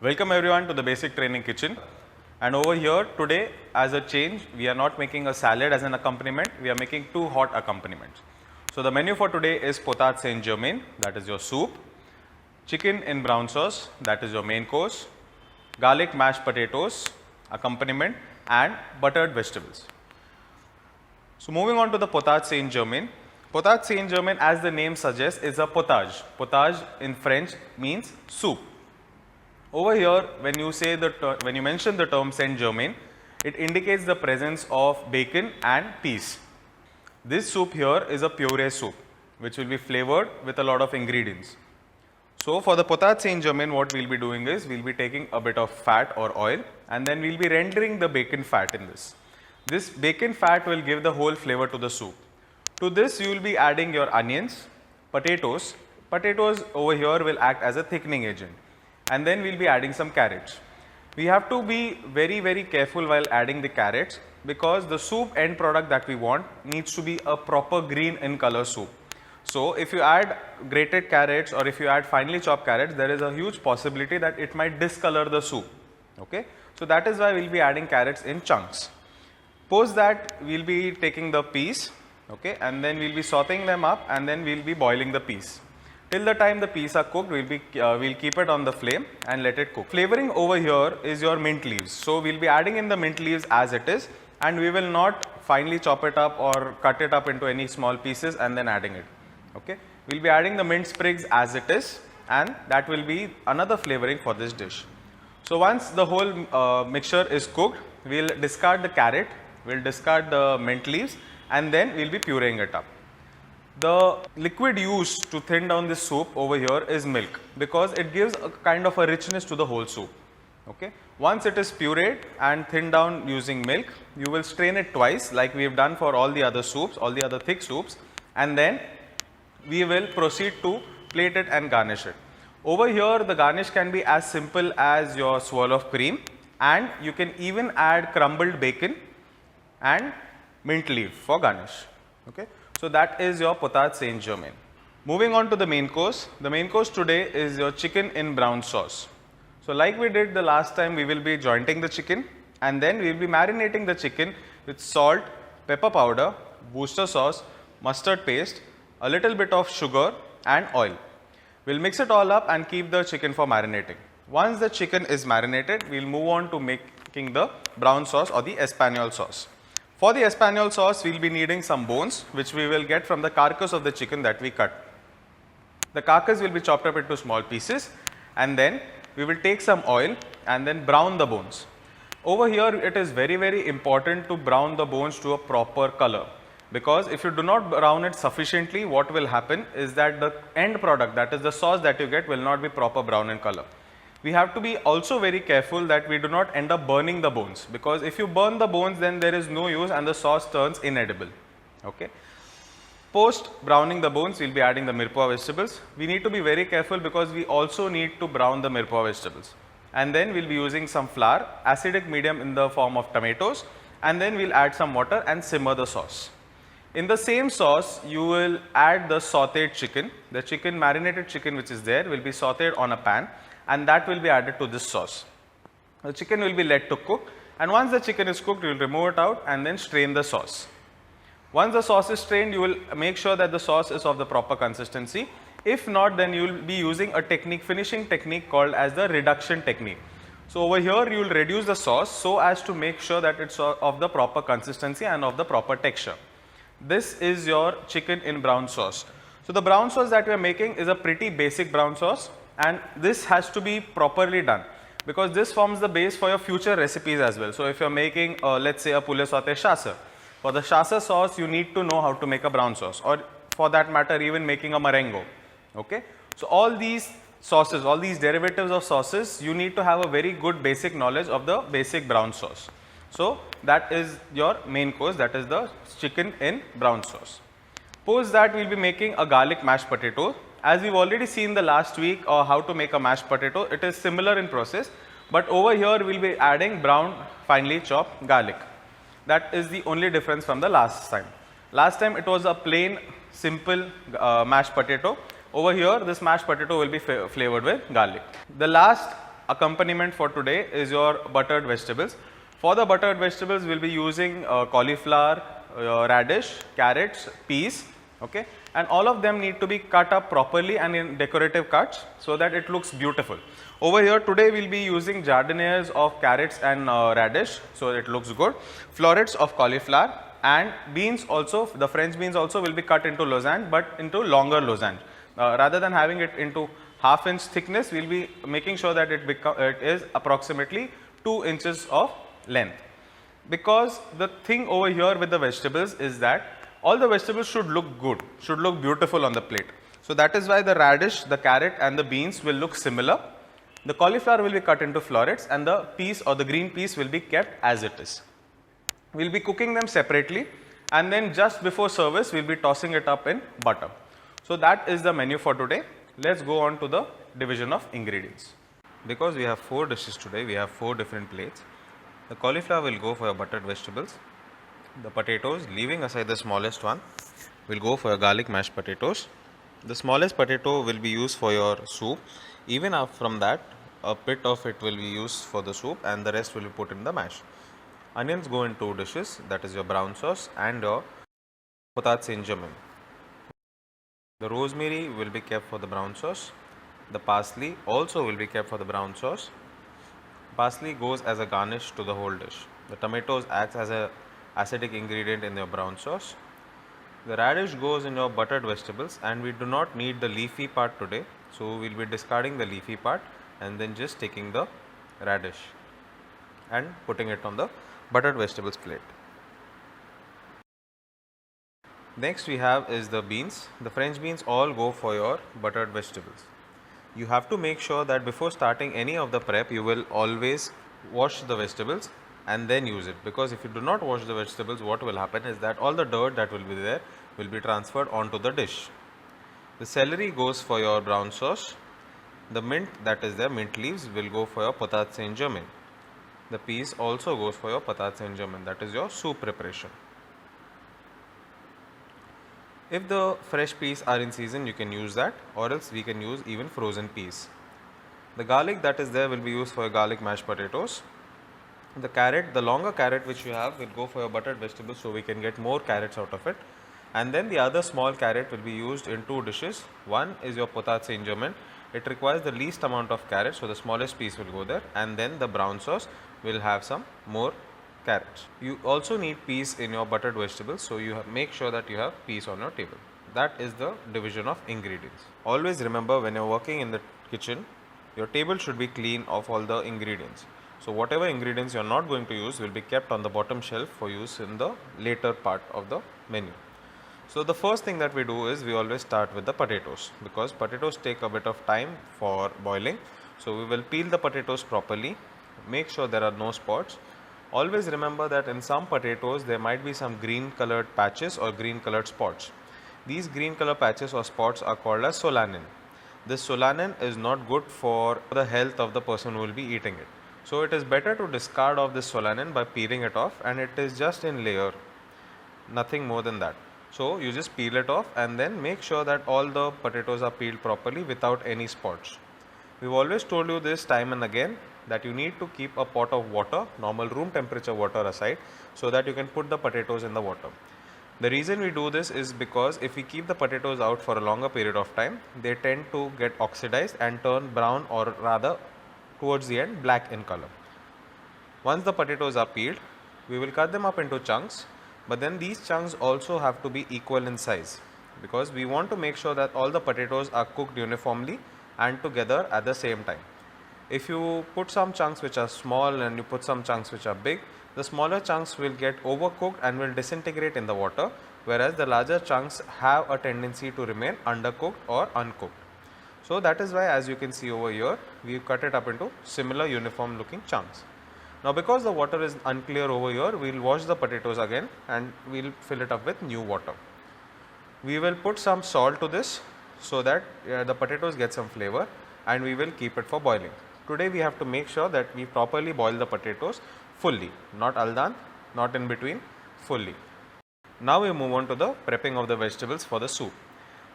Welcome everyone to the Basic Training Kitchen. And over here today, as a change, we are not making a salad as an accompaniment, we are making two hot accompaniments. So the menu for today is potage Saint Germain, that is your soup, chicken in brown sauce, that is your main course, garlic mashed potatoes, accompaniment, and buttered vegetables. So moving on to the potage Saint Germain. Potage Saint Germain, as the name suggests, is a potage. Potage in French means soup. Over here, when you mention the term Saint Germain, it indicates the presence of bacon and peas. This soup here is a puree soup, which will be flavored with a lot of ingredients. So for the potage Saint Germain, what we'll be doing is we'll be taking a bit of fat or oil, and then we'll be rendering the bacon fat in this. This bacon fat will give the whole flavor to the soup. To this, you will be adding your onions, potatoes. Potatoes over here will act as a thickening agent. And then we'll be adding some carrots. We have to be very careful while adding the carrots, because the soup end product that we want needs to be a proper green in color soup. So if you add grated carrots or if you add finely chopped carrots, there is a huge possibility that it might discolor the soup. Okay? So that is why we'll be adding carrots in chunks. Post that, we'll be taking the peas, okay, and then we'll be sauteing them up, and then we'll be boiling the peas. Till the time the peas are cooked, we'll keep it on the flame and let it cook. Flavoring over here is your mint leaves. So we'll be adding in the mint leaves as it is, and we will not finely chop it up or cut it up into any small pieces and then adding it. Okay, we'll be adding the mint sprigs as it is, and that will be another flavoring for this dish. So once the whole mixture is cooked, we'll discard the carrot, we'll discard the mint leaves, and then we'll be pureeing it up. The liquid used to thin down this soup over here is milk, because it gives a kind of a richness to the whole soup. Okay. Once it is pureed and thinned down using milk, you will strain it twice like we have done for all the other soups, all the other thick soups, and then we will proceed to plate it and garnish it. Over here, the garnish can be as simple as your swirl of cream, and you can even add crumbled bacon and mint leaf for garnish. Okay. So that is your potage Saint Germain. Moving on to the main course. The main course today is your chicken in brown sauce. So like we did the last time, we will be jointing the chicken, and then we will be marinating the chicken with salt, pepper powder, worcester sauce, mustard paste, a little bit of sugar and oil. We'll mix it all up and keep the chicken for marinating. Once the chicken is marinated, we'll move on to making the brown sauce or the Espanol sauce. For the Espanol sauce, we'll be needing some bones, which we will get from the carcass of the chicken that we cut. The carcass will be chopped up into small pieces, and then we will take some oil and then brown the bones. Over here, it is very important to brown the bones to a proper color, because if you do not brown it sufficiently, what will happen is that the end product, that is the sauce that you get, will not be proper brown in color. We have to be also very careful that we do not end up burning the bones, because if you burn the bones, then there is no use and the sauce turns inedible. Okay. Post browning the bones, we will be adding the mirpua vegetables. We need to be very careful because we also need to brown the mirpua vegetables. And then we will be using some flour, acidic medium in the form of tomatoes, and then we will add some water and simmer the sauce. In the same sauce, you will add the sauteed chicken. The chicken, marinated chicken which is there, will be sauteed on a pan, and that will be added to this sauce. The chicken will be let to cook, and once the chicken is cooked, you will remove it out and then strain the sauce. Once the sauce is strained, you will make sure that the sauce is of the proper consistency. If not, then you will be using a technique, finishing technique called as the reduction technique. So over here, you will reduce the sauce so as to make sure that it's of the proper consistency and of the proper texture. This is your chicken in brown sauce. So the brown sauce that we are making is a pretty basic brown sauce, and this has to be properly done, because this forms the base for your future recipes as well. So if you are making let's say a poulet sauté chasseur, for the chasseur sauce you need to know how to make a brown sauce, or for that matter even making a marengo. Okay. So all these sauces, all these derivatives of sauces, you need to have a very good basic knowledge of the basic brown sauce. So that is your main course, that is the chicken in brown sauce. Post that, we will be making a garlic mashed potato. As we've already seen the last week how to make a mashed potato, it is similar in process, but over here we'll be adding brown finely chopped garlic. That is the only difference from the last time. Last time it was a plain simple mashed potato. Over here, this mashed potato will be flavored with garlic. The last accompaniment for today is your buttered vegetables. For the buttered vegetables, we'll be using cauliflower, radish, carrots, peas, okay, and all of them need to be cut up properly and in decorative cuts so that it looks beautiful. Over here today we'll be using jardinières of carrots and radish, so it looks good, florets of cauliflower, and beans also, the French beans also will be cut into lozenges, but into longer lozenges. Rather than having it into half-inch thickness, we'll be making sure that it is approximately 2 inches of length. Because the thing over here with the vegetables is that all the vegetables should look good, should look beautiful on the plate. So that is why the radish, the carrot and the beans will look similar. The cauliflower will be cut into florets and the peas or the green peas will be kept as it is. We will be cooking them separately, and then just before service we will be tossing it up in butter. So that is the menu for today. Let's go on to the division of ingredients. Because we have 4 dishes today, we have 4 different plates. The cauliflower will go for your buttered vegetables. The potatoes, leaving aside the smallest one, will go for your garlic mashed potatoes. The smallest potato will be used for your soup. Even from that, a bit of it will be used for the soup and the rest will be put in the mash. Onions go in 2 dishes, that is your brown sauce and your potat Saint-Germain. The rosemary will be kept for the brown sauce. The parsley also will be kept for the brown sauce. Parsley goes as a garnish to the whole dish. The tomatoes acts as a acidic ingredient in your brown sauce. The radish goes in your buttered vegetables, and we do not need the leafy part today. So we will be discarding the leafy part and then just taking the radish and putting it on the buttered vegetables plate. Next we have is the beans. The French beans all go for your buttered vegetables. You have to make sure that before starting any of the prep, you will always wash the vegetables and then use it, because if you do not wash the vegetables, what will happen is that all the dirt that will be there will be transferred onto the dish. The celery goes for your brown sauce. The mint, that is there, mint leaves, will go for your potat Saint-Germain. The peas also goes for your potat Saint-Germain, that is your soup preparation. If the fresh peas are in season, you can use that, or else we can use even frozen peas. The garlic that is there will be used for your garlic mashed potatoes. The carrot, the longer carrot which you have, will go for your buttered vegetables, so we can get more carrots out of it. And then the other small carrot will be used in 2 dishes. One is your potat Saint-Germain. It requires the least amount of carrots, so the smallest piece will go there, and then the brown sauce will have some more carrots. You also need peas in your buttered vegetables, so you make sure that you have peas on your table. That is the division of ingredients. Always remember, when you are working in the kitchen, your table should be clean of all the ingredients. So whatever ingredients you are not going to use will be kept on the bottom shelf for use in the later part of the menu. So the first thing that we do is we always start with the potatoes, because potatoes take a bit of time for boiling. So we will peel the potatoes properly, make sure there are no spots. Always remember that in some potatoes there might be some green colored patches or green colored spots. These green color patches or spots are called as solanin. This solanin is not good for the health of the person who will be eating it. So it is better to discard of this solanin by peeling it off, and it is just in layer, nothing more than that. So you just peel it off and then make sure that all the potatoes are peeled properly without any spots. We've always told you this time and again that you need to keep a pot of water, normal room temperature water aside, so that you can put the potatoes in the water. The reason we do this is because if we keep the potatoes out for a longer period of time, they tend to get oxidized and turn brown, or rather towards the end black in color. Once the potatoes are peeled, we will cut them up into chunks, but then these chunks also have to be equal in size, because we want to make sure that all the potatoes are cooked uniformly and together at the same time. If you put some chunks which are small and you put some chunks which are big, the smaller chunks will get overcooked and will disintegrate in the water, whereas the larger chunks have a tendency to remain undercooked or uncooked. So that is why, as you can see over here, we cut it up into similar uniform looking chunks. Now because the water is unclear over here, we will wash the potatoes again and we will fill it up with new water. We will put some salt to this so that the potatoes get some flavor, and we will keep it for boiling. Today we have to make sure that we properly boil the potatoes fully, not aldan, not in between, fully. Now we move on to the prepping of the vegetables for the soup.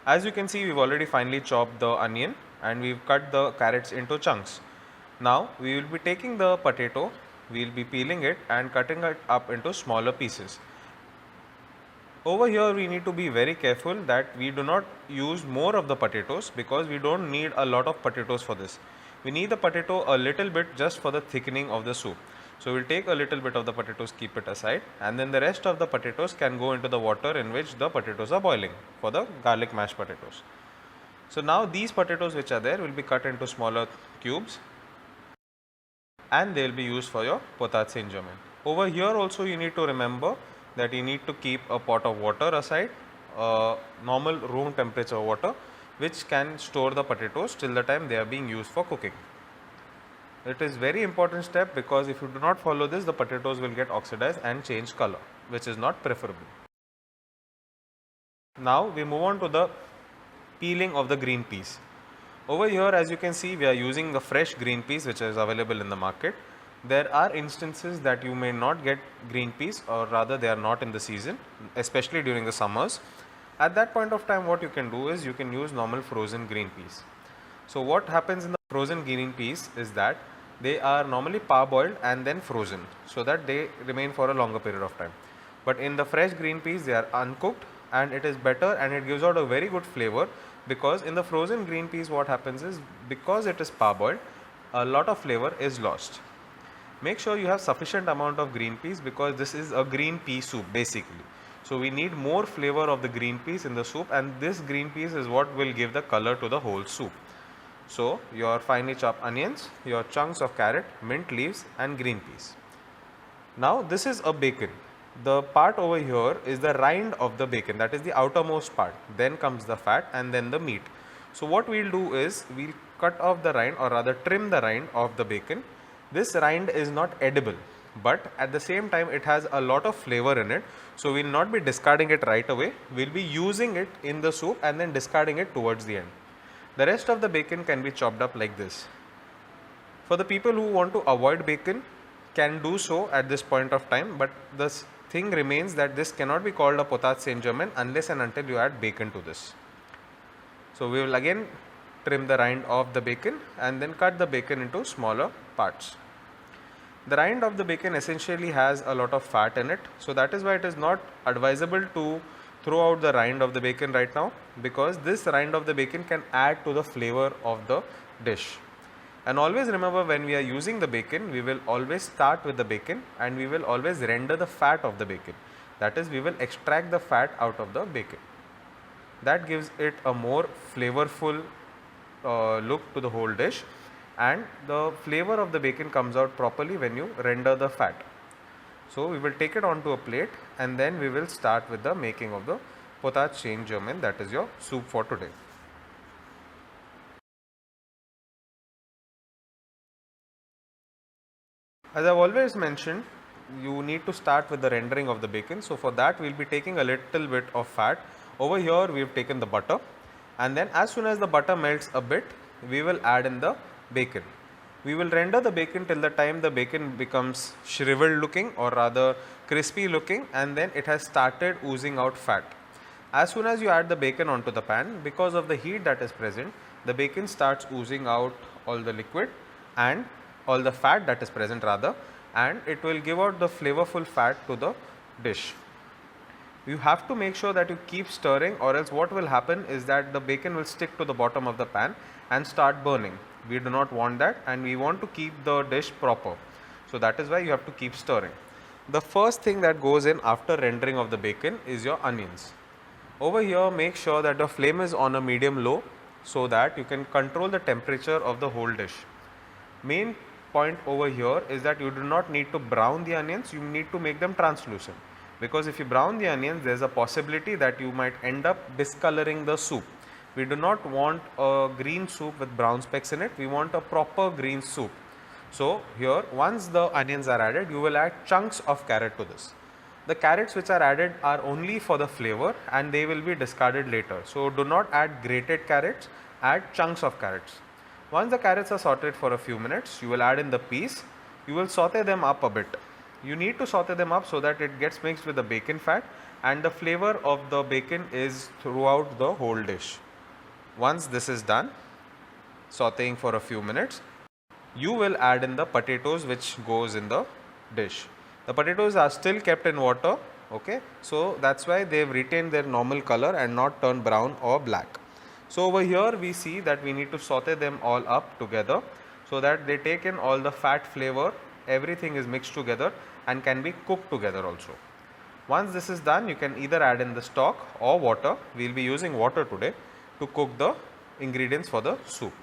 As you can see, we've already finely chopped the onion and we've cut the carrots into chunks. Now we will be taking the potato, we will be peeling it and cutting it up into smaller pieces. Over here we need to be very careful that we do not use more of the potatoes, because we don't need a lot of potatoes for this. We need the potato a little bit just for the thickening of the soup. So we will take a little bit of the potatoes, keep it aside, and then the rest of the potatoes can go into the water in which the potatoes are boiling for the garlic mashed potatoes. So now these potatoes which are there will be cut into smaller cubes and they will be used for your potage Saint-Germain. Over here also you need to remember that you need to keep a pot of water aside, normal room temperature water, which can store the potatoes till the time they are being used for cooking. It is very important step, because if you do not follow this, the potatoes will get oxidized and change color, which is not preferable. Now we move on to the peeling of the green peas. Over here, as you can see, we are using the fresh green peas which is available in the market. There are instances that you may not get green peas, or rather they are not in the season, especially during the summers. At that point of time, what you can do is you can use normal frozen green peas. So what happens in the frozen green peas is that they are normally parboiled and then frozen, so that they remain for a longer period of time. But in the fresh green peas, they are uncooked, and it is better and it gives out a very good flavor, because in the frozen green peas what happens is, because it is parboiled, a lot of flavor is lost. Make sure you have sufficient amount of green peas, because this is a green pea soup basically. So we need more flavor of the green peas in the soup, and this green peas is what will give the color to the whole soup. So your finely chopped onions, your chunks of carrot, mint leaves and green peas. Now this is a bacon. The part over here is the rind of the bacon, that is the outermost part. Then comes the fat and then the meat. So what we will do is, we will cut off the rind, or rather trim the rind of the bacon. This rind is not edible, but at the same time it has a lot of flavor in it. So we will not be discarding it right away, we will be using it in the soup and then discarding it towards the end. The rest of the bacon can be chopped up like this. For the people who want to avoid bacon, can do so at this point of time, but the thing remains that this cannot be called a potage Saint-Germain unless and until you add bacon to this. So we will again trim the rind of the bacon and then cut the bacon into smaller parts. The rind of the bacon essentially has a lot of fat in it, so that is why it is not advisable to throw out the rind of the bacon right now, because this rind of the bacon can add to the flavor of the dish. And always remember, when we are using the bacon, we will always start with the bacon and we will always render the fat of the bacon. That is, we will extract the fat out of the bacon. That gives it a more flavorful look to the whole dish, and the flavor of the bacon comes out properly when you render the fat. So we will take it onto a plate and then we will start with the making of the potage Saint-Germain, that is your soup for today. As I have always mentioned, you need to start with the rendering of the bacon. So for that we will be taking a little bit of fat. Over here we have taken the butter, and then as soon as the butter melts a bit, we will add in the bacon. We will render the bacon till the time the bacon becomes shriveled looking, or rather crispy looking, and then it has started oozing out fat. As soon as you add the bacon onto the pan, because of the heat that is present, the bacon starts oozing out all the liquid and all the fat that is present rather, and it will give out the flavorful fat to the dish. You have to make sure that you keep stirring, or else what will happen is that the bacon will stick to the bottom of the pan and start burning. We do not want that, and we want to keep the dish proper. So that is why you have to keep stirring. The first thing that goes in after rendering of the bacon is your onions. Over here, make sure that the flame is on a medium low, so that you can control the temperature of the whole dish. Main point over here is that you do not need to brown the onions, you need to make them translucent. Because if you brown the onions, there is a possibility that you might end up discoloring the soup. We do not want a green soup with brown specks in it, we want a proper green soup. So here, once the onions are added, you will add chunks of carrot to this. The carrots which are added are only for the flavor and they will be discarded later. So do not add grated carrots, add chunks of carrots. Once the carrots are sauteed for a few minutes, you will add in the peas. You will saute them up a bit. You need to saute them up so that it gets mixed with the bacon fat and the flavor of the bacon is throughout the whole dish. Once this is done, sauteing for a few minutes, you will add in the potatoes which goes in the dish. The potatoes are still kept in water, okay, so that's why they've retained their normal color and not turned brown or black. So over here we see that we need to saute them all up together so that they take in all the fat flavor, everything is mixed together and can be cooked together also. Once this is done, you can either add in the stock or water. We will be using water today to cook the ingredients for the soup.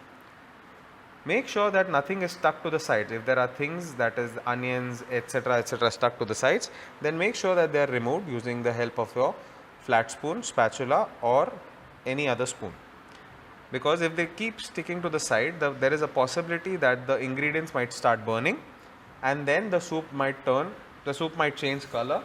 Make sure that nothing is stuck to the sides. If there are things, that is onions, etc. stuck to the sides, then make sure that they are removed using the help of your flat spoon, spatula or any other spoon. Because if they keep sticking to the side, there is a possibility that the ingredients might start burning and then the soup might change color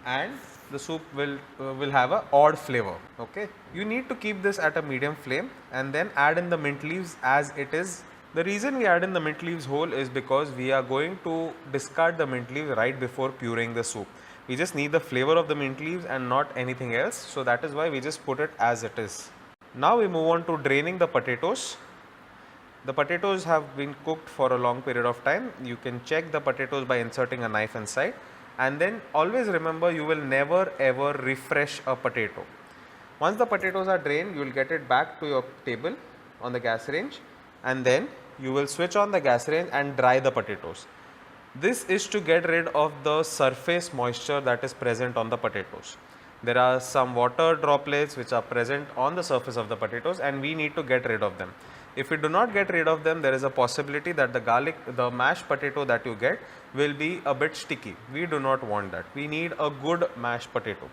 and the soup will have a odd flavor. Okay, you need to keep this at a medium flame and then add in the mint leaves as it is. The reason we add in the mint leaves whole is because we are going to discard the mint leaves right before pureeing the soup. We just need the flavor of the mint leaves and not anything else, so that is why we just put it as it is. Now we move on to draining the potatoes. The potatoes have been cooked for a long period of time. You can check the potatoes by inserting a knife inside, and then always remember, you will never ever refresh a potato. Once the potatoes are drained, you will get it back to your table on the gas range, and then you will switch on the gas range and dry the potatoes. This is to get rid of the surface moisture that is present on the potatoes. There are some water droplets which are present on the surface of the potatoes and we need to get rid of them. If we do not get rid of them, there is a possibility that the mashed potato that you get will be a bit sticky. We do not want that. We need a good mashed potato.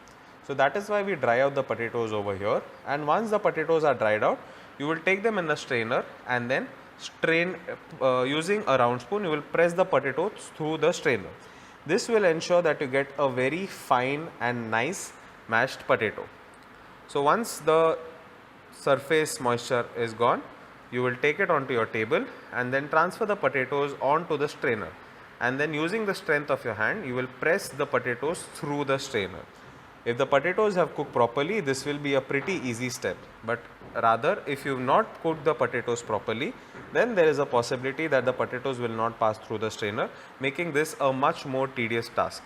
So that is why we dry out the potatoes over here, and once the potatoes are dried out, you will take them in the strainer and then strain using a round spoon. You will press the potatoes through the strainer. This will ensure that you get a very fine and nice mashed potato. So once the surface moisture is gone, you will take it onto your table and then transfer the potatoes onto the strainer, and then using the strength of your hand, you will press the potatoes through the strainer. If the potatoes have cooked properly, this will be a pretty easy step, but rather if you have not cooked the potatoes properly, then there is a possibility that the potatoes will not pass through the strainer, making this a much more tedious task.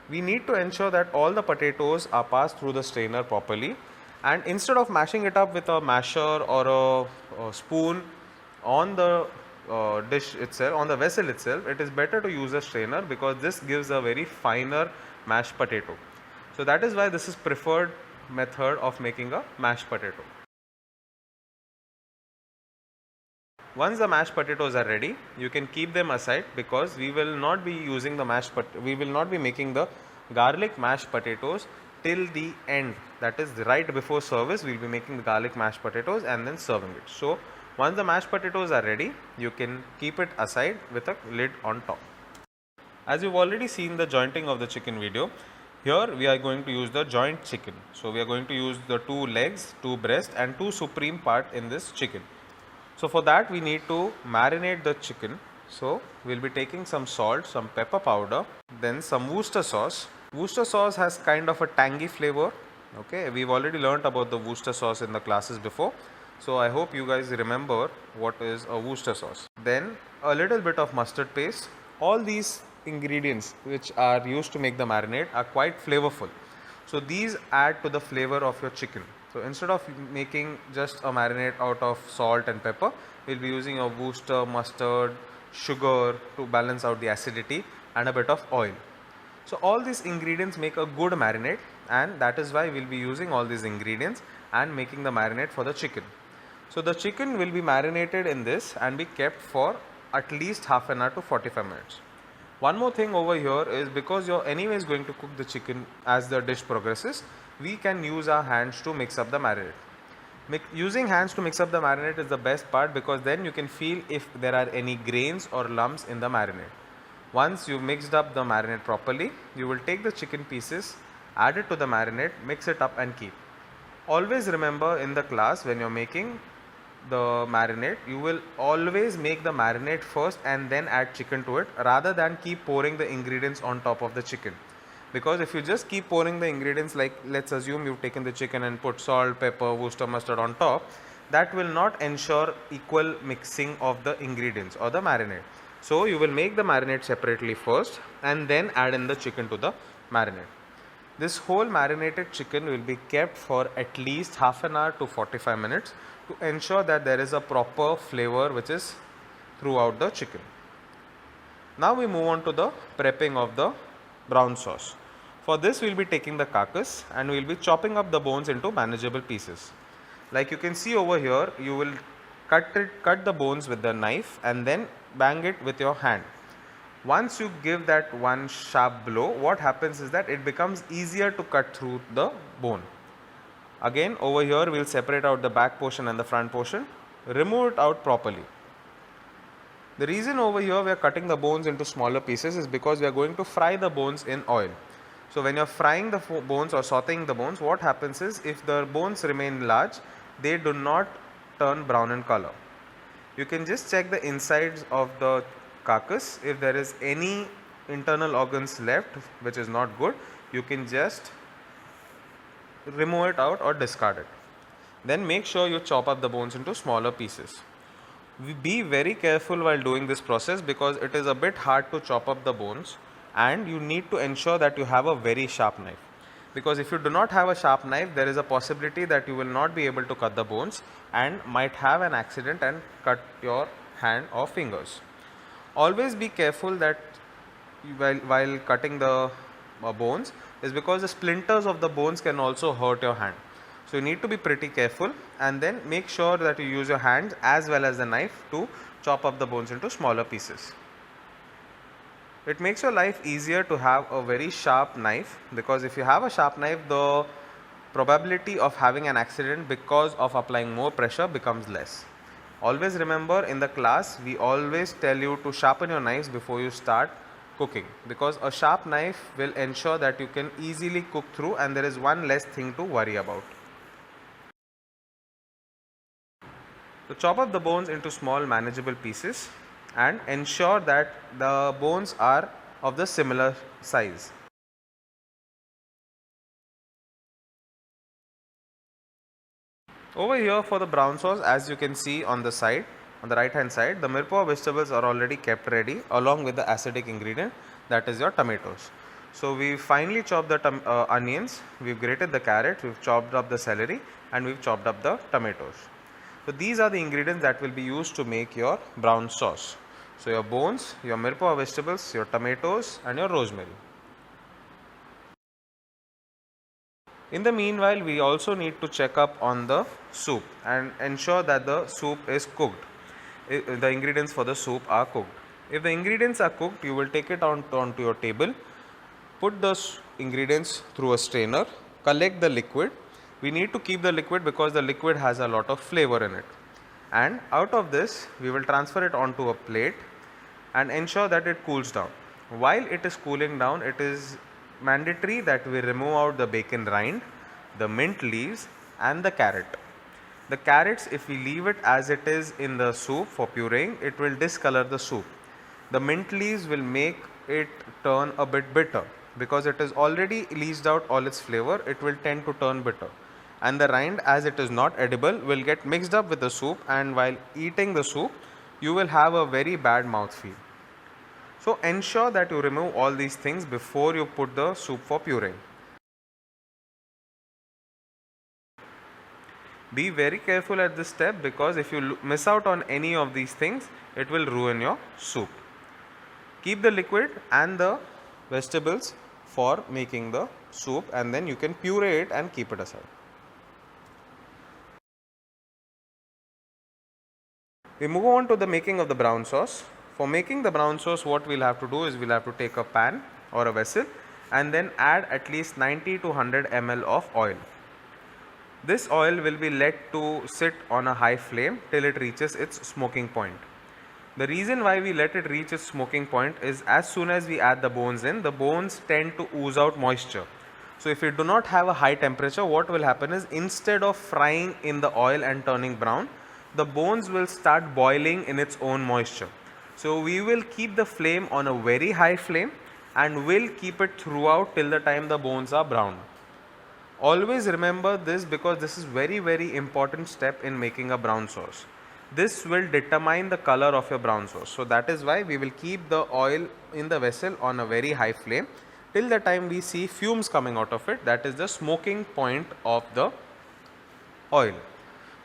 We need to ensure that all the potatoes are passed through the strainer properly, and instead of mashing it up with a masher or a spoon on the dish itself, on the vessel itself, it is better to use a strainer because this gives a very finer mashed potato. So that is why this is preferred method of making a mashed potato. Once the mashed potatoes are ready, you can keep them aside because we will not be using the we will not be making the garlic mashed potatoes till the end. That is right before service, we will be making the garlic mashed potatoes and then serving it. So once the mashed potatoes are ready, you can keep it aside with a lid on top. As you've already seen the jointing of the chicken video, here we are going to use the joint chicken. So we are going to use the 2 legs, 2 breasts and 2 supreme part in this chicken. So for that we need to marinate the chicken. So we will be taking some salt, some pepper powder, then some Worcester sauce. Worcester sauce has kind of a tangy flavor. Okay, we've already learnt about the Worcester sauce in the classes before. So I hope you guys remember what is a Worcester sauce. Then a little bit of mustard paste. All these ingredients which are used to make the marinade are quite flavorful. So these add to the flavor of your chicken. So instead of making just a marinade out of salt and pepper, we will be using a Worcester, mustard, sugar to balance out the acidity and a bit of oil. So all these ingredients make a good marinade, and that is why we will be using all these ingredients and making the marinade for the chicken. So the chicken will be marinated in this and be kept for at least half an hour to 45 minutes. One more thing over here is, because you're anyways going to cook the chicken as the dish progresses, we can use our hands to mix up the marinade. Using hands to mix up the marinade is the best part because then you can feel if there are any grains or lumps in the marinade. Once you've mixed up the marinade properly, you will take the chicken pieces, add it to the marinade, mix it up and keep. Always remember in the class when you're making the marinade, you will always make the marinade first and then add chicken to it, rather than keep pouring the ingredients on top of the chicken. Because if you just keep pouring the ingredients, like let's assume you've taken the chicken and put salt, pepper, Worcester mustard on top, that will not ensure equal mixing of the ingredients or the marinade. So you will make the marinade separately first and then add in the chicken to the marinade. This whole marinated chicken will be kept for at least half an hour to 45 minutes to ensure that there is a proper flavor which is throughout the chicken. Now we move on to the prepping of the brown sauce. For this we will be taking the carcass and we will be chopping up the bones into manageable pieces. Like you can see over here, you will cut the bones with the knife and then bang it with your hand. Once you give that one sharp blow, what happens is that it becomes easier to cut through the bone. Again, over here we will separate out the back portion and the front portion, remove it out properly. The reason over here we are cutting the bones into smaller pieces is because we are going to fry the bones in oil. So when you are frying the bones or sauteing the bones, what happens is if the bones remain large, they do not turn brown in color. You can just check the insides of the carcass. If there is any internal organs left which is not good, you can just remove it out or discard it. Then make sure you chop up the bones into smaller pieces. Be very careful while doing this process because it is a bit hard to chop up the bones and you need to ensure that you have a very sharp knife. Because if you do not have a sharp knife, there is a possibility that you will not be able to cut the bones and might have an accident and cut your hand or fingers. Always be careful that while cutting the bones is because the splinters of the bones can also hurt your hand. So you need to be pretty careful and then make sure that you use your hands as well as the knife to chop up the bones into smaller pieces. It makes your life easier to have a very sharp knife because if you have a sharp knife, the probability of having an accident because of applying more pressure becomes less. Always remember, in the class we always tell you to sharpen your knives before you start cooking because a sharp knife will ensure that you can easily cook through and there is one less thing to worry about. So chop up the bones into small manageable pieces and ensure that the bones are of the similar size. Over here for the brown sauce, as you can see on the side, on the right hand side, the mirepoix vegetables are already kept ready along with the acidic ingredient, that is your tomatoes. So we finely chopped the onions, we've grated the carrot, we've chopped up the celery and we've chopped up the tomatoes. So these are the ingredients that will be used to make your brown sauce. So your bones, your mirepoix vegetables, your tomatoes and your rosemary. In the meanwhile, we also need to check up on the soup and ensure that the soup is cooked. The ingredients for the soup are cooked. If the ingredients are cooked, you will take it onto your table, put the ingredients through a strainer, collect the liquid. We need to keep the liquid because the liquid has a lot of flavor in it. And out of this, we will transfer it onto a plate and ensure that it cools down. While it is cooling down, it is mandatory that we remove out the bacon rind, the mint leaves and the carrot. The carrots, if we leave it as it is in the soup for pureeing, it will discolor the soup. The mint leaves will make it turn a bit bitter because it is already leached out all its flavor, it will tend to turn bitter. And the rind, as it is not edible, will get mixed up with the soup and while eating the soup, you will have a very bad mouthfeel. So ensure that you remove all these things before you put the soup for pureeing. Be very careful at this step because if you miss out on any of these things, it will ruin your soup. Keep the liquid and the vegetables for making the soup and then you can puree it and keep it aside. We move on to the making of the brown sauce. For making the brown sauce, what we'll have to do is we'll have to take a pan or a vessel and then add at least 90 to 100 ml of oil. This oil will be let to sit on a high flame till it reaches its smoking point. The reason why we let it reach its smoking point is as soon as we add the bones in, the bones tend to ooze out moisture. So if you do not have a high temperature, what will happen is instead of frying in the oil and turning brown, the bones will start boiling in its own moisture. So we will keep the flame on a very high flame and will keep it throughout till the time the bones are brown. Always remember this because this is very important step in making a brown sauce. This will determine the color of your brown sauce. So that is why we will keep the oil in the vessel on a very high flame till the time we see fumes coming out of it. That is the smoking point of the oil.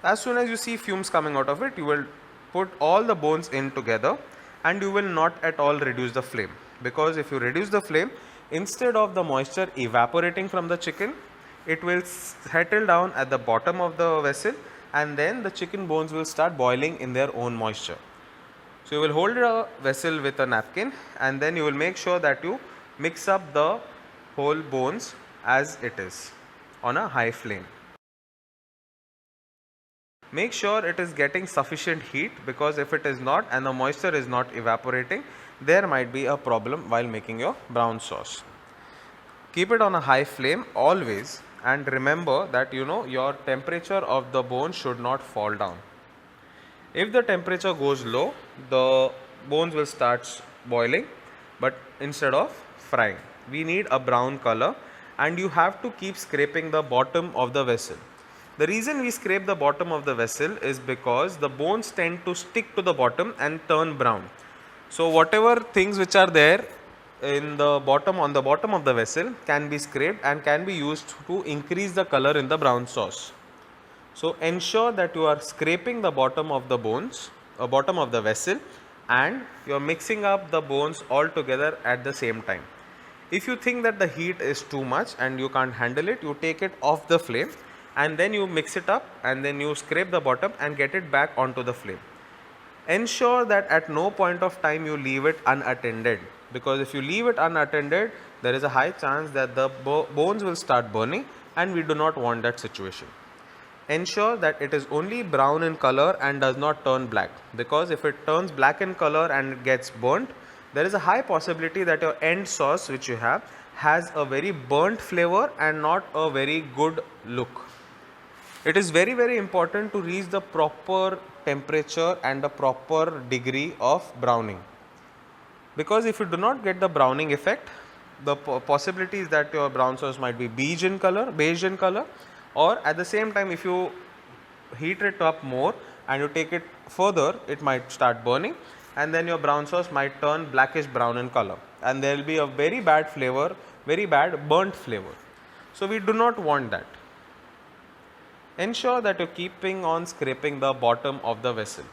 As soon as you see fumes coming out of it, you will put all the bones in together and you will not at all reduce the flame, because if you reduce the flame, instead of the moisture evaporating from the chicken, it will settle down at the bottom of the vessel and then the chicken bones will start boiling in their own moisture. So you will hold a vessel with a napkin and then you will make sure that you mix up the whole bones as it is on a high flame. Make sure it is getting sufficient heat, because if it is not and the moisture is not evaporating, there might be a problem while making your brown sauce. Keep it on a high flame always, and remember that your temperature of the bone should not fall down. If the temperature goes low, the bones will start boiling, but instead of frying. We need a brown color and you have to keep scraping the bottom of the vessel. The reason we scrape the bottom of the vessel is because the bones tend to stick to the bottom and turn brown. So whatever things which are there in the bottom, on the bottom of the vessel, can be scraped and can be used to increase the color in the brown sauce. So ensure that you are scraping the bottom of the bones, bottom of the vessel, and you are mixing up the bones all together at the same time. If you think that the heat is too much and you can't handle it, you take it off the flame and then you mix it up and then you scrape the bottom and get it back onto the flame. Ensure that at no point of time you leave it unattended, because if you leave it unattended, there is a high chance that the bones will start burning and we do not want that situation. Ensure that it is only brown in color and does not turn black, because if it turns black in color and it gets burnt, there is a high possibility that your end sauce which you have has a very burnt flavor and not a very good look. It is very important to reach the proper temperature and the proper degree of browning, because if you do not get the browning effect, the possibility is that your brown sauce might be beige in color, or at the same time if you heat it up more and you take it further, it might start burning and then your brown sauce might turn blackish brown in color and there will be a very bad flavor, very bad burnt flavor. So we do not want that. Ensure that you are keeping on scraping the bottom of the vessel.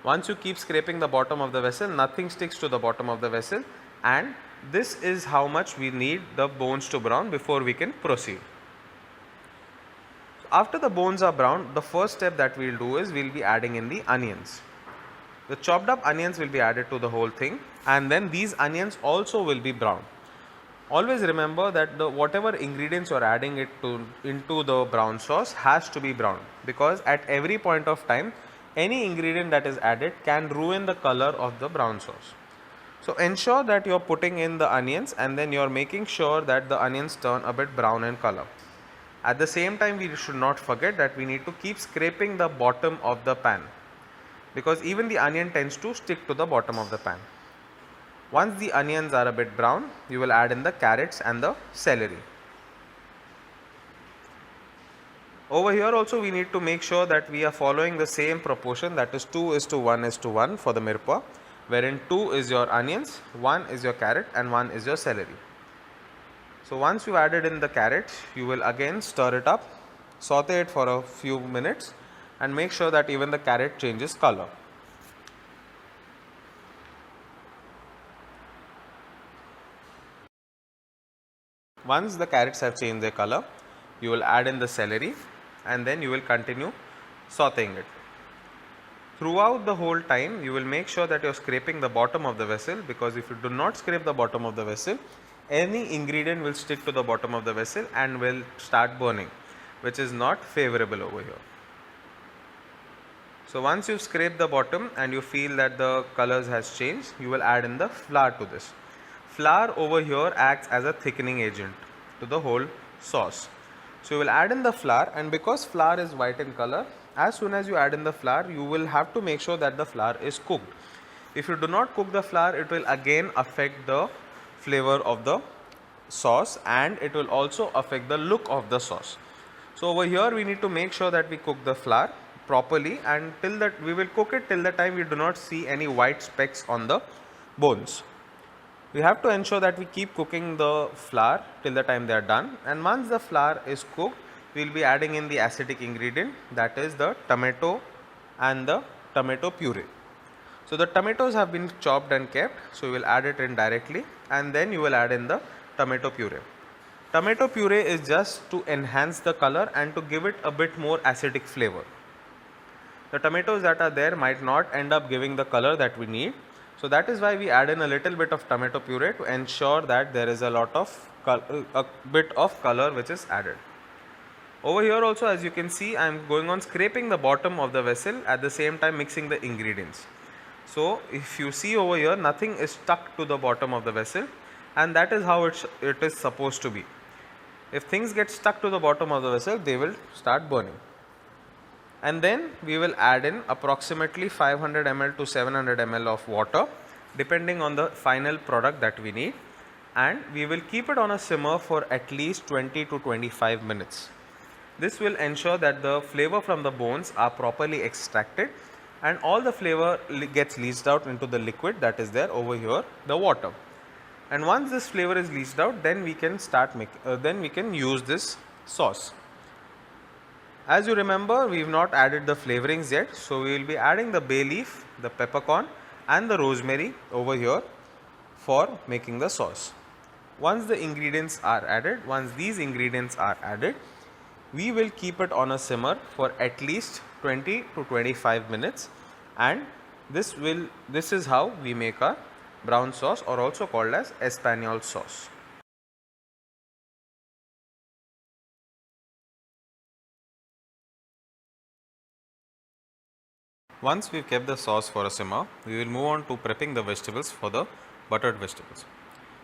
Once you keep scraping the bottom of the vessel, nothing sticks to the bottom of the vessel, and this is how much we need the bones to brown before we can proceed. After the bones are brown, the first step that we will do is we will be adding in the onions. The chopped up onions will be added to the whole thing, and then these onions also will be brown. Always remember that whatever ingredients you are adding into the brown sauce has to be brown, because at every point of time any ingredient that is added can ruin the color of the brown sauce. So ensure that you are putting in the onions and then you are making sure that the onions turn a bit brown in color. At the same time, we should not forget that we need to keep scraping the bottom of the pan, because even the onion tends to stick to the bottom of the pan. Once the onions are a bit brown, you will add in the carrots and the celery. Over here also we need to make sure that we are following the same proportion, that is 2:1:1 for the mirpa, wherein 2 is your onions, 1 is your carrot and 1 is your celery. So once you added in the carrot, you will again stir it up, saute it for a few minutes and make sure that even the carrot changes color. Once the carrots have changed their color, you will add in the celery and then you will continue sauteing it. Throughout the whole time, you will make sure that you are scraping the bottom of the vessel, because if you do not scrape the bottom of the vessel, any ingredient will stick to the bottom of the vessel and will start burning, which is not favorable over here. So once you scrape the bottom and you feel that the colors has changed, you will add in the flour to this. Flour over here acts as a thickening agent to the whole sauce. So you will add in the flour, and because flour is white in color, as soon as you add in the flour, you will have to make sure that the flour is cooked. If you do not cook the flour, it will again affect the flavor of the sauce and it will also affect the look of the sauce. So over here we need to make sure that we cook the flour properly, and till that we will cook it till the time we do not see any white specks on the bones. We have to ensure that we keep cooking the flour till the time they are done, and once the flour is cooked, we will be adding in the acidic ingredient, that is the tomato and the tomato puree. So the tomatoes have been chopped and kept, so you will add it in directly, and then you will add in the tomato puree. Tomato puree is just to enhance the color and to give it a bit more acidic flavor. The tomatoes that are there might not end up giving the color that we need. So that is why we add in a little bit of tomato puree to ensure that there is a bit of color which is added. Over here also, as you can see, I am going on scraping the bottom of the vessel, at the same time mixing the ingredients. So if you see over here, nothing is stuck to the bottom of the vessel, and that is how it is supposed to be. If things get stuck to the bottom of the vessel, they will start burning. And then we will add in approximately 500 ml to 700 ml of water, depending on the final product that we need, and we will keep it on a simmer for at least 20 to 25 minutes. This will ensure that the flavor from the bones are properly extracted and all the flavor gets leached out into the liquid that is there over here, the water. And once this flavor is leached out, then we can use this sauce. As you remember, we have not added the flavorings yet, so we will be adding the bay leaf, the peppercorn and the rosemary over here for making the sauce. Once these ingredients are added, we will keep it on a simmer for at least 20 to 25 minutes, and this is how we make our brown sauce, or also called as Espanol sauce. Once we have kept the sauce for a simmer, we will move on to prepping the vegetables for the buttered vegetables.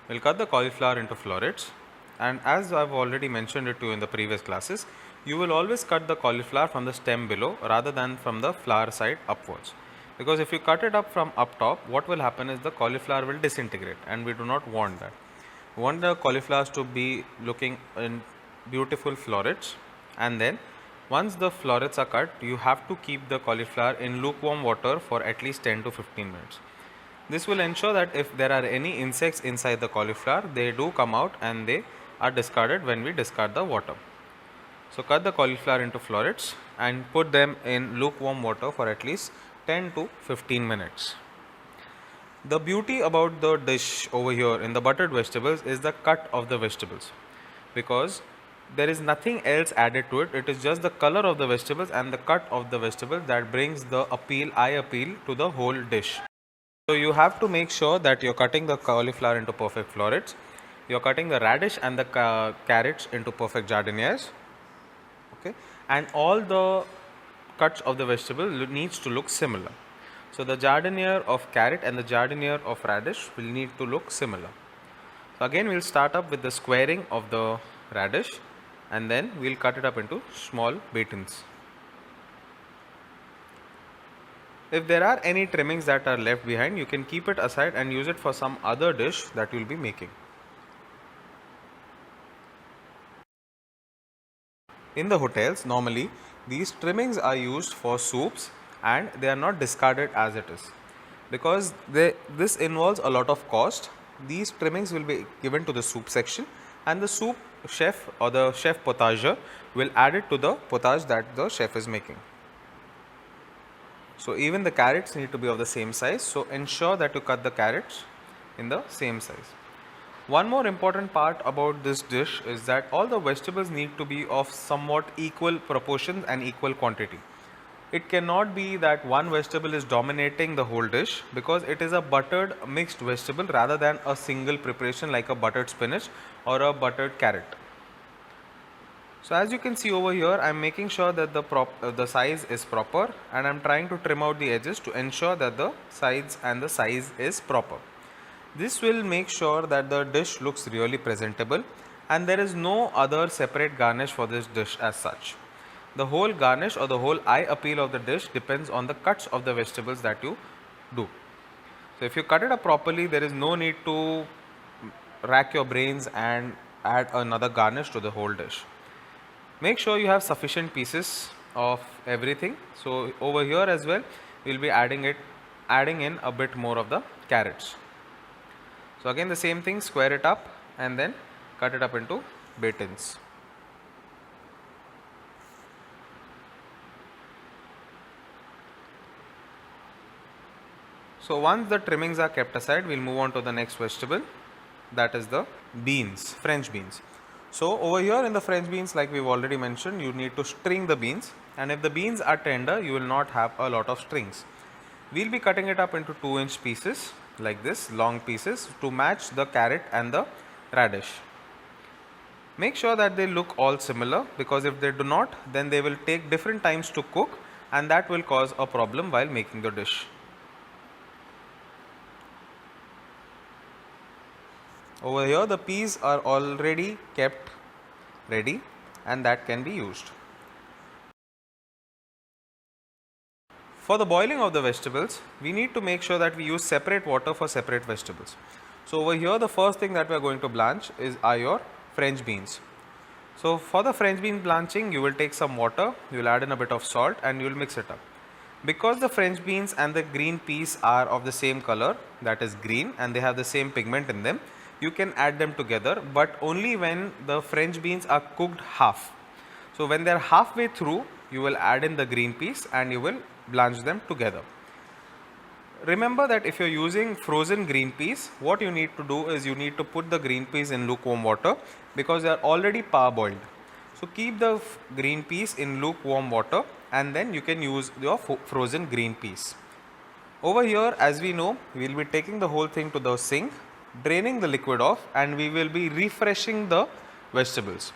We will cut the cauliflower into florets, and as I have already mentioned it to you in the previous classes, you will always cut the cauliflower from the stem below rather than from the flower side upwards. Because if you cut it up from up top, what will happen is the cauliflower will disintegrate, and we do not want that. We want the cauliflowers to be looking in beautiful florets, and then once the florets are cut, you have to keep the cauliflower in lukewarm water for at least 10 to 15 minutes. This will ensure that if there are any insects inside the cauliflower, they do come out and they are discarded when we discard the water. So cut the cauliflower into florets and put them in lukewarm water for at least 10 to 15 minutes. The beauty about the dish over here in the buttered vegetables is the cut of the vegetables, because there is nothing else added to it. It is just the color of the vegetables and the cut of the vegetables that brings the eye appeal to the whole dish. So you have to make sure that you are cutting the cauliflower into perfect florets, you are cutting the radish and the carrots into perfect jardinières, okay, and all the cuts of the vegetable needs to look similar. So the jardiniere of carrot and the jardiniere of radish will need to look similar. So again we will start up with the squaring of the radish, and then we will cut it up into small batons. If there are any trimmings that are left behind, you can keep it aside and use it for some other dish that you will be making. In the hotels, normally these trimmings are used for soups and they are not discarded as it is, because this involves a lot of cost. These trimmings will be given to the soup section, and the soup chef or the chef potager will add it to the potage that the chef is making. So even the carrots need to be of the same size, so ensure that you cut the carrots in the same size. One more important part about this dish is that all the vegetables need to be of somewhat equal proportions and equal quantity. It cannot be that one vegetable is dominating the whole dish, because it is a buttered mixed vegetable rather than a single preparation like a buttered spinach or a buttered carrot. So as you can see over here, I am making sure that the size is proper, and I am trying to trim out the edges to ensure that the sides and the size is proper. This will make sure that the dish looks really presentable, and there is no other separate garnish for this dish as such. The whole garnish or the whole eye appeal of the dish depends on the cuts of the vegetables that you do. So if you cut it up properly, there is no need to rack your brains and add another garnish to the whole dish. Make sure you have sufficient pieces of everything. So over here as well, we will be adding in a bit more of the carrots. So again the same thing, square it up and then cut it up into batons. So once the trimmings are kept aside, we will move on to the next vegetable, that is the beans, French beans. So over here in the French beans, like we have already mentioned, you need to string the beans, and if the beans are tender, you will not have a lot of strings. We will be cutting it up into 2-inch pieces like this, long pieces, to match the carrot and the radish. Make sure that they look all similar, because if they do not, then they will take different times to cook, and that will cause a problem while making the dish. Over here the peas are already kept ready and that can be used. For the boiling of the vegetables, we need to make sure that we use separate water for separate vegetables. So over here the first thing that we are going to blanch are your French beans. So for the French bean blanching, you will take some water, you will add in a bit of salt and you will mix it up. Because the French beans and the green peas are of the same color, that is green, and they have the same pigment in them, you can add them together, but only when the French beans are cooked half. So when they are halfway through, you will add in the green peas and you will blanch them together. Remember that if you are using frozen green peas, what you need to do is you need to put the green peas in lukewarm water, because they are already parboiled. So keep the green peas in lukewarm water and then you can use your frozen green peas. Over here, as we know, we will be taking the whole thing to the sink, draining the liquid off, and we will be refreshing the vegetables.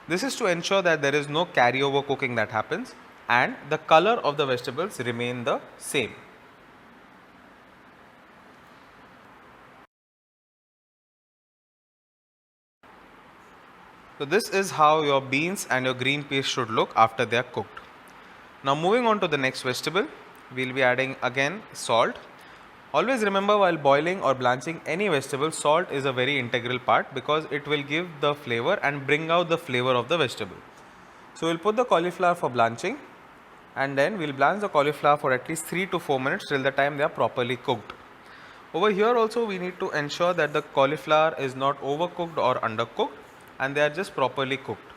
This is to ensure that there is no carryover cooking that happens and the color of the vegetables remain the same. So this is how your beans and your green peas should look after they are cooked. Now moving on to the next vegetable, we will be adding again salt. Always remember, while boiling or blanching any vegetable, salt is a very integral part, because it will give the flavor and bring out the flavor of the vegetable. So we will put the cauliflower for blanching and then we will blanch the cauliflower for at least 3 to 4 minutes till the time they are properly cooked. Over here also we need to ensure that the cauliflower is not overcooked or undercooked and they are just properly cooked,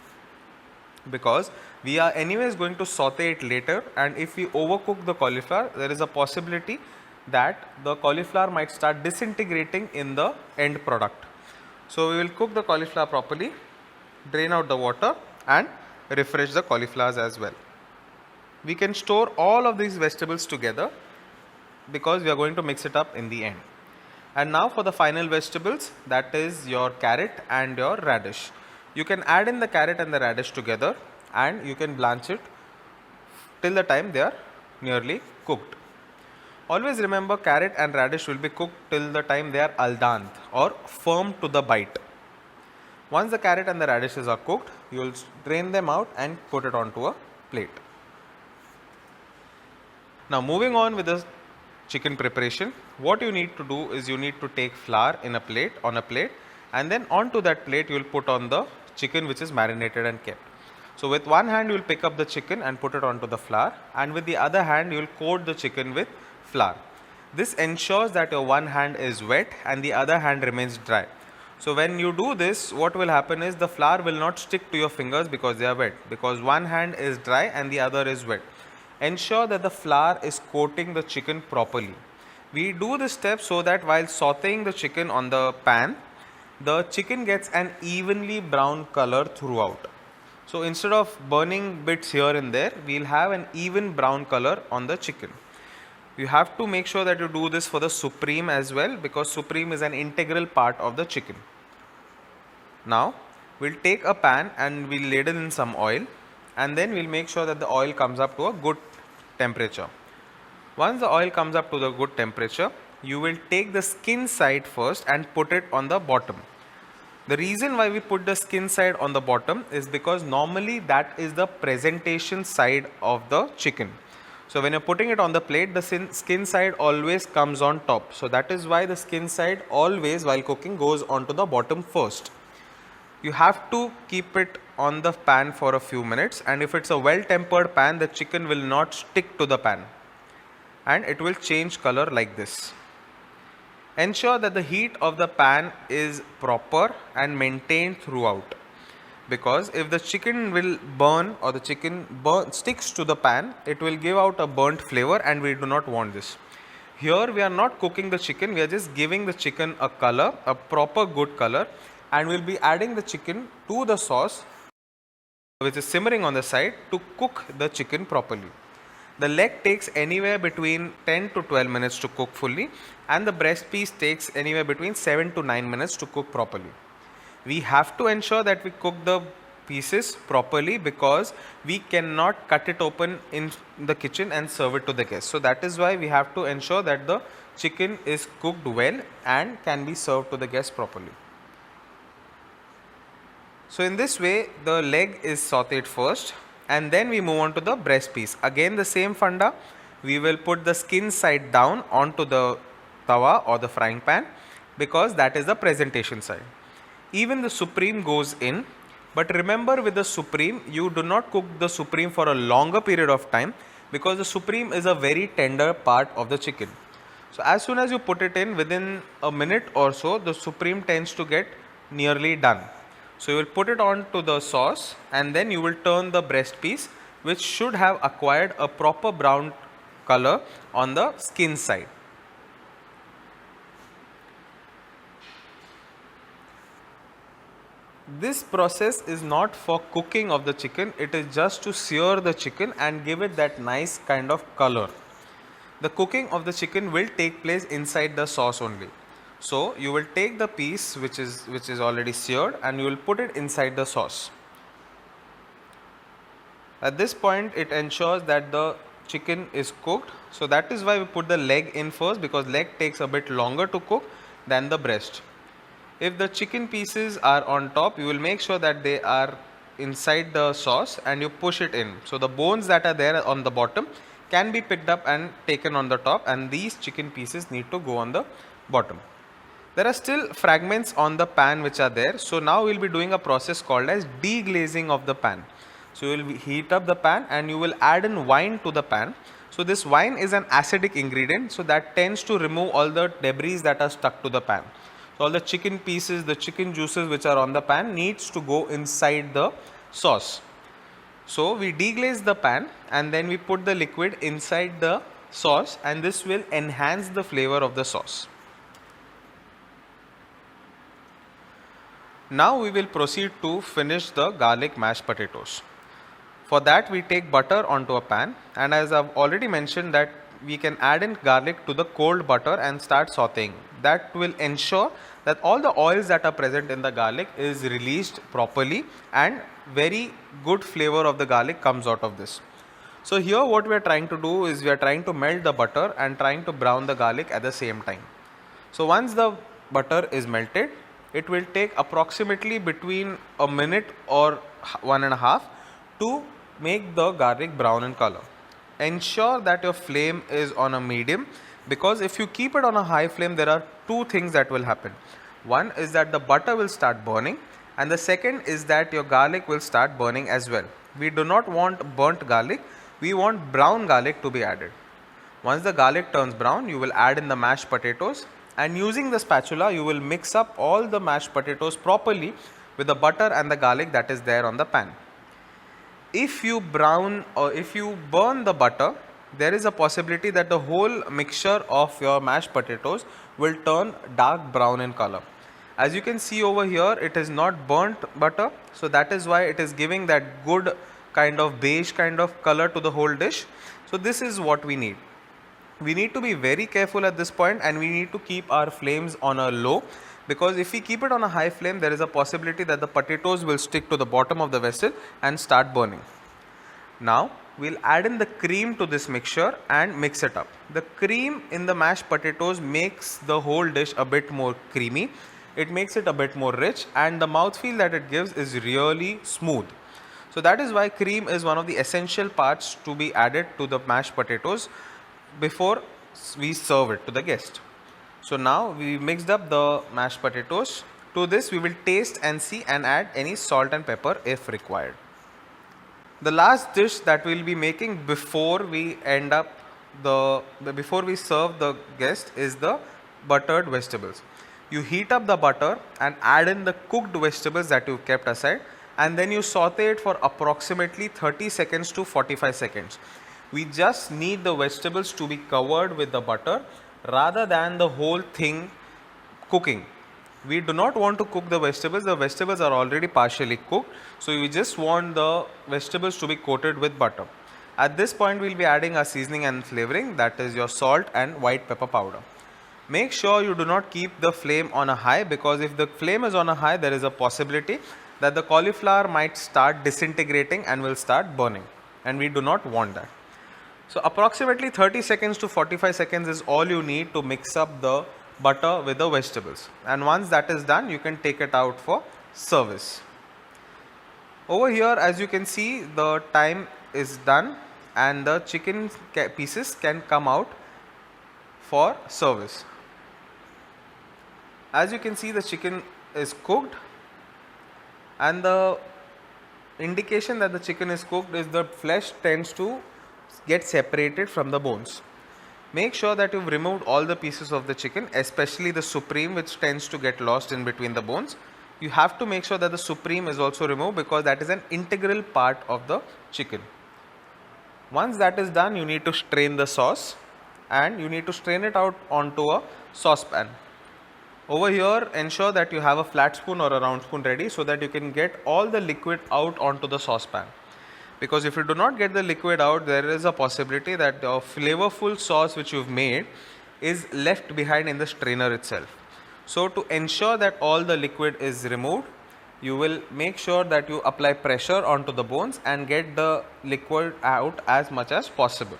because we are anyways going to saute it later, and if we overcook the cauliflower, there is a possibility that the cauliflower might start disintegrating in the end product. So we will cook the cauliflower properly, drain out the water and refresh the cauliflowers as well. We can store all of these vegetables together because we are going to mix it up in the end. And now for the final vegetables, that is your carrot and your radish. You can add in the carrot and the radish together and you can blanch it till the time they are nearly cooked. Always remember, carrot and radish will be cooked till the time they are al dente or firm to the bite. Once the carrot and the radishes are cooked, you will drain them out and put it onto a plate. Now moving on with the chicken preparation, what you need to do is you need to take flour on a plate, and then onto that plate you will put on the chicken which is marinated and kept. So with one hand you will pick up the chicken and put it onto the flour, and with the other hand you will coat the chicken with flour. This ensures that your one hand is wet and the other hand remains dry. So when you do this, what will happen is the flour will not stick to your fingers because they are wet, because one hand is dry and the other is wet. Ensure that the flour is coating the chicken properly. We do this step so that while sauteing the chicken on the pan, the chicken gets an evenly brown color throughout. So instead of burning bits here and there, we will have an even brown color on the chicken. You have to make sure that you do this for the supreme as well, because supreme is an integral part of the chicken. Now we will take a pan and we will ladle in some oil, and then we will make sure that the oil comes up to a good temperature. Once the oil comes up to the good temperature, you will take the skin side first and put it on the bottom. The reason why we put the skin side on the bottom is because normally that is the presentation side of the chicken. So when you're putting it on the plate, the skin side always comes on top. So that is why the skin side always while cooking goes onto the bottom first. You have to keep it on the pan for a few minutes, and if it's a well tempered pan, the chicken will not stick to the pan and it will change color like this. Ensure that the heat of the pan is proper and maintained throughout, because if the chicken will burn or the chicken sticks to the pan, it will give out a burnt flavor and we do not want this. Here we are not cooking the chicken, we are just giving the chicken a color, a proper good color, and we will be adding the chicken to the sauce which is simmering on the side to cook the chicken properly. The leg takes anywhere between 10 to 12 minutes to cook fully, and the breast piece takes anywhere between 7 to 9 minutes to cook properly. We have to ensure that we cook the pieces properly because we cannot cut it open in the kitchen and serve it to the guests. So that is why we have to ensure that the chicken is cooked well and can be served to the guests properly. So in this way, the leg is sauteed first and then we move on to the breast piece. Again the same funda, we will put the skin side down onto the tawa or the frying pan because that is the presentation side. Even the supreme goes in, but remember with the supreme, you do not cook the supreme for a longer period of time because the supreme is a very tender part of the chicken. So as soon as you put it in, within a minute or so, the supreme tends to get nearly done. So you will put it on to the sauce and then you will turn the breast piece, which should have acquired a proper brown color on the skin side. This process is not for cooking of the chicken, it is just to sear the chicken and give it that nice kind of color. The cooking of the chicken will take place inside the sauce only. So you will take the piece which is already seared and you will put it inside the sauce. At this point it ensures that the chicken is cooked. So that is why we put the leg in first, because leg takes a bit longer to cook than the breast. If the chicken pieces are on top, you will make sure that they are inside the sauce and you push it in. So the bones that are there on the bottom can be picked up and taken on the top, and these chicken pieces need to go on the bottom. There are still fragments on the pan which are there. So now we will be doing a process called as deglazing of the pan. So you will heat up the pan and you will add in wine to the pan. So this wine is an acidic ingredient, so that tends to remove all the debris that are stuck to the pan. So all the chicken pieces, the chicken juices which are on the pan needs to go inside the sauce. So we deglaze the pan and then we put the liquid inside the sauce, and this will enhance the flavor of the sauce. Now we will proceed to finish the garlic mashed potatoes. For that we take butter onto a pan, and as I have already mentioned that we can add in garlic to the cold butter and start sauteing. That will ensure that all the oils that are present in the garlic is released properly and very good flavor of the garlic comes out of this. So here what we are trying to do is we are trying to melt the butter and trying to brown the garlic at the same time. So once the butter is melted, it will take approximately between a minute or 1.5 to make the garlic brown in color. Ensure that your flame is on a medium, because if you keep it on a high flame, there are two things that will happen. One is that the butter will start burning, and the second is that your garlic will start burning as well. We do not want burnt garlic, we want brown garlic to be added. Once the garlic turns brown, you will add in the mashed potatoes, and using the spatula you will mix up all the mashed potatoes properly with the butter and the garlic that is there on the pan. If you brown or if you burn the butter, there is a possibility that the whole mixture of your mashed potatoes will turn dark brown in color. As you can see over here, it is not burnt butter, so that is why it is giving that good kind of beige kind of color to the whole dish. So this is what we need. We need to be very careful at this point, and we need to keep our flames on a low, because if we keep it on a high flame, there is a possibility that the potatoes will stick to the bottom of the vessel and start burning. Now we will add in the cream to this mixture and mix it up. The cream in the mashed potatoes makes the whole dish a bit more creamy, it makes it a bit more rich, and the mouthfeel that it gives is really smooth. So that is why cream is one of the essential parts to be added to the mashed potatoes before we serve it to the guest. So now we mixed up the mashed potatoes. To this we will taste and see and add any salt and pepper if required. The last dish that we will be making before we before we serve the guest is the buttered vegetables. You heat up the butter and add in the cooked vegetables that you kept aside, and then you saute it for approximately 30 seconds to 45 seconds. We just need the vegetables to be covered with the butter rather than the whole thing cooking. We do not want to cook the vegetables are already partially cooked, so we just want the vegetables to be coated with butter. At this point we will be adding our seasoning and flavoring, that is your salt and white pepper powder. Make sure you do not keep the flame on a high, because if the flame is on a high, there is a possibility that the cauliflower might start disintegrating and will start burning, and we do not want that. So approximately 30 seconds to 45 seconds is all you need to mix up the butter with the vegetables, and once that is done you can take it out for service. Over here, as you can see, the time is done and the chicken pieces can come out for service. As you can see, the chicken is cooked, and the indication that the chicken is cooked is the flesh tends to get separated from the bones. Make sure that you've removed all the pieces of the chicken, especially the supreme, which tends to get lost in between the bones. You have to make sure that the supreme is also removed, because that is an integral part of the chicken. Once that is done, you need to strain the sauce, and you need to strain it out onto a saucepan. Over here, ensure that you have a flat spoon or a round spoon ready, so that you can get all the liquid out onto the saucepan. Because if you do not get the liquid out, there is a possibility that the flavorful sauce which you've made is left behind in the strainer itself. So to ensure that all the liquid is removed, you will make sure that you apply pressure onto the bones and get the liquid out as much as possible.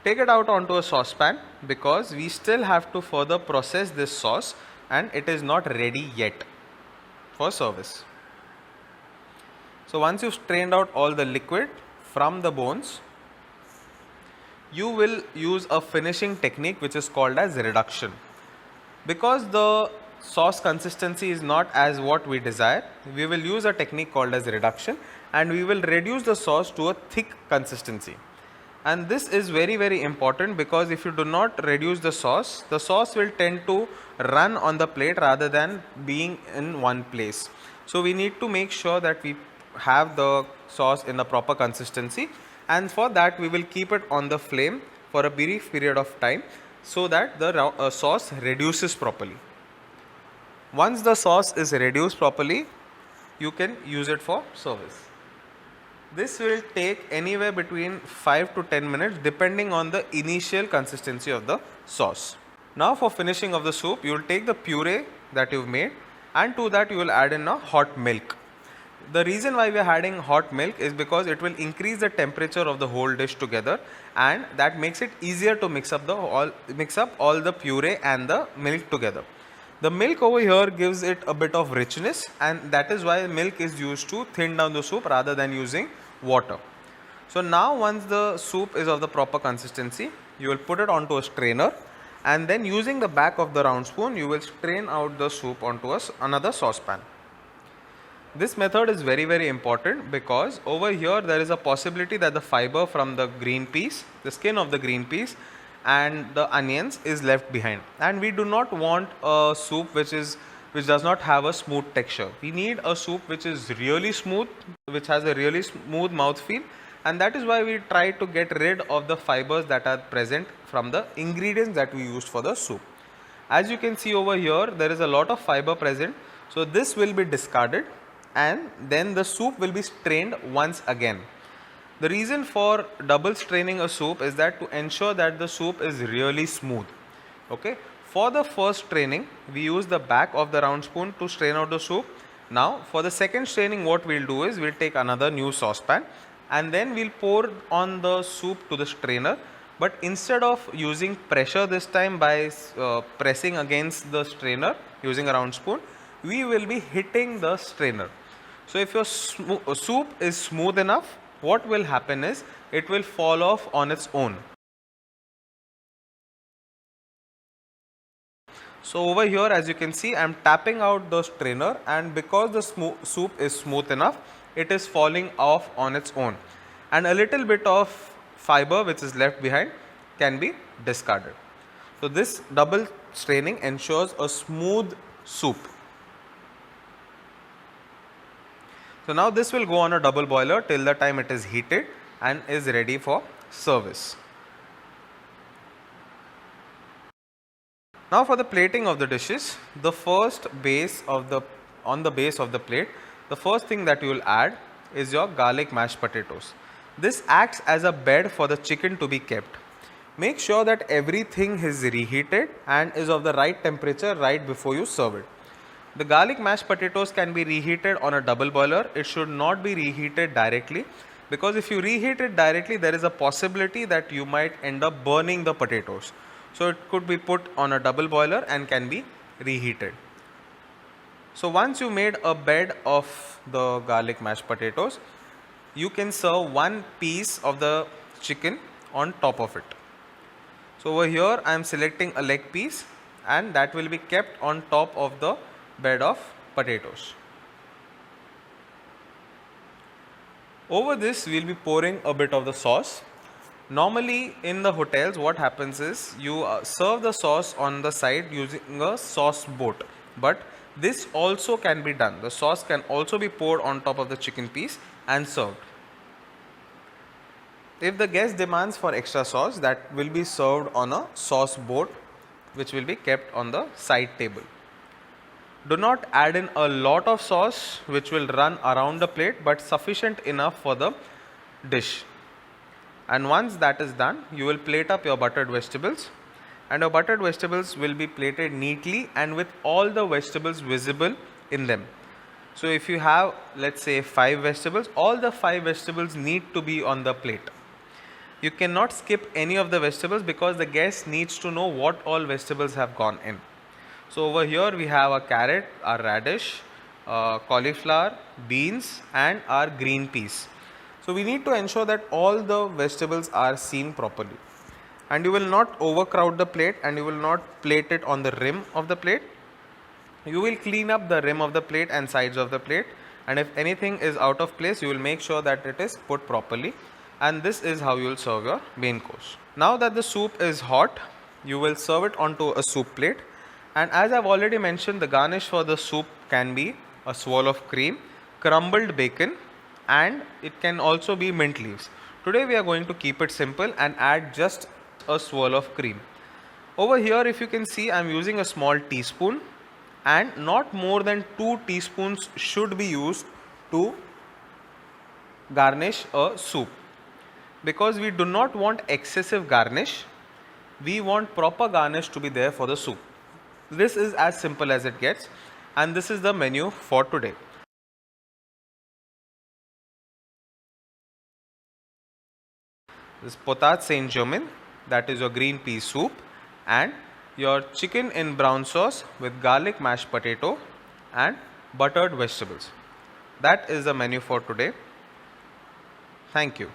Take it out onto a saucepan, because we still have to further process this sauce and it is not ready yet for service. So once you've strained out all the liquid from the bones, you will use a finishing technique which is called as reduction. Because the sauce consistency is not as what we desire, we will use a technique called as reduction, and we will reduce the sauce to a thick consistency. And this is very important, because if you do not reduce the sauce will tend to run on the plate rather than being in one place. So we need to make sure that we have the sauce in the proper consistency, and for that we will keep it on the flame for a brief period of time, so that the sauce reduces properly. Once the sauce is reduced properly, you can use it for service. This will take anywhere between 5 to 10 minutes depending on the initial consistency of the sauce. Now for finishing of the soup, you will take the puree that you've made, and to that you will add in a hot milk. The reason why we are adding hot milk is because it will increase the temperature of the whole dish together, and that makes it easier to mix up all the puree and the milk together. The milk over here gives it a bit of richness, and that is why milk is used to thin down the soup rather than using water. So now once the soup is of the proper consistency, you will put it onto a strainer, and then using the back of the round spoon you will strain out the soup onto another saucepan. This method is very important, because over here there is a possibility that the fiber from the green peas, the skin of the green peas and the onions is left behind, and we do not want a soup which does not have a smooth texture. We need a soup which is really smooth, which has a really smooth mouthfeel, and that is why we try to get rid of the fibers that are present from the ingredients that we used for the soup. As you can see over here, there is a lot of fiber present, so this will be discarded, and then the soup will be strained once again. The reason for double straining a soup is that to ensure that the soup is really smooth. Okay. For the first straining, we use the back of the round spoon to strain out the soup. Now for the second straining, what we'll do is we'll take another new saucepan, and then we'll pour on the soup to the strainer. But instead of using pressure this time by pressing against the strainer using a round spoon, we will be hitting the strainer. So if your soup is smooth enough, what will happen is it will fall off on its own. So over here, as you can see, I am tapping out the strainer, and because the soup is smooth enough, it is falling off on its own, and a little bit of fiber which is left behind can be discarded. So this double straining ensures a smooth soup. So now this will go on a double boiler till the time it is heated and is ready for service. Now for the plating of the dishes, the first base of the base of the plate, the first thing that you will add is your garlic mashed potatoes. This acts as a bed for the chicken to be kept. Make sure that everything is reheated and is of the right temperature right before you serve it. The garlic mashed potatoes can be reheated on a double boiler. It should not be reheated directly, because if you reheat it directly, there is a possibility that you might end up burning the potatoes. So it could be put on a double boiler and can be reheated. So once you made a bed of the garlic mashed potatoes, you can serve one piece of the chicken on top of it. So over here I am selecting a leg piece, and that will be kept on top of the bed of potatoes. Over this we will be pouring a bit of the sauce. Normally in the hotels what happens is you serve the sauce on the side using a sauce boat, but this also can be done. The sauce can also be poured on top of the chicken piece and served. If the guest demands for extra sauce, that will be served on a sauce boat which will be kept on the side table. Do not add in a lot of sauce which will run around the plate, but sufficient enough for the dish. And once that is done, you will plate up your buttered vegetables, and your buttered vegetables will be plated neatly and with all the vegetables visible in them. So if you have, let's say, 5 vegetables, all the 5 vegetables need to be on the plate. You cannot skip any of the vegetables because the guest needs to know what all vegetables have gone in. So over here we have a carrot, our radish, cauliflower, beans, and our green peas. So we need to ensure that all the vegetables are seen properly, and you will not overcrowd the plate, and you will not plate it on the rim of the plate. You will clean up the rim of the plate and sides of the plate, and if anything is out of place, you will make sure that it is put properly, and this is how you will serve your main course. Now that the soup is hot, you will serve it onto a soup plate, and as I have already mentioned, the garnish for the soup can be a swirl of cream, crumbled bacon, and it can also be mint leaves. Today we are going to keep it simple and add just a swirl of cream. Over here, if you can see, I am using a small teaspoon, and not more than 2 teaspoons should be used to garnish a soup, because we do not want excessive garnish. We want proper garnish to be there for the soup. This is as simple as it gets, and this is the menu for today. This potage Saint-Germain, that is your green pea soup, and your chicken in brown sauce with garlic mashed potato and buttered vegetables. That is the menu for today. Thank you.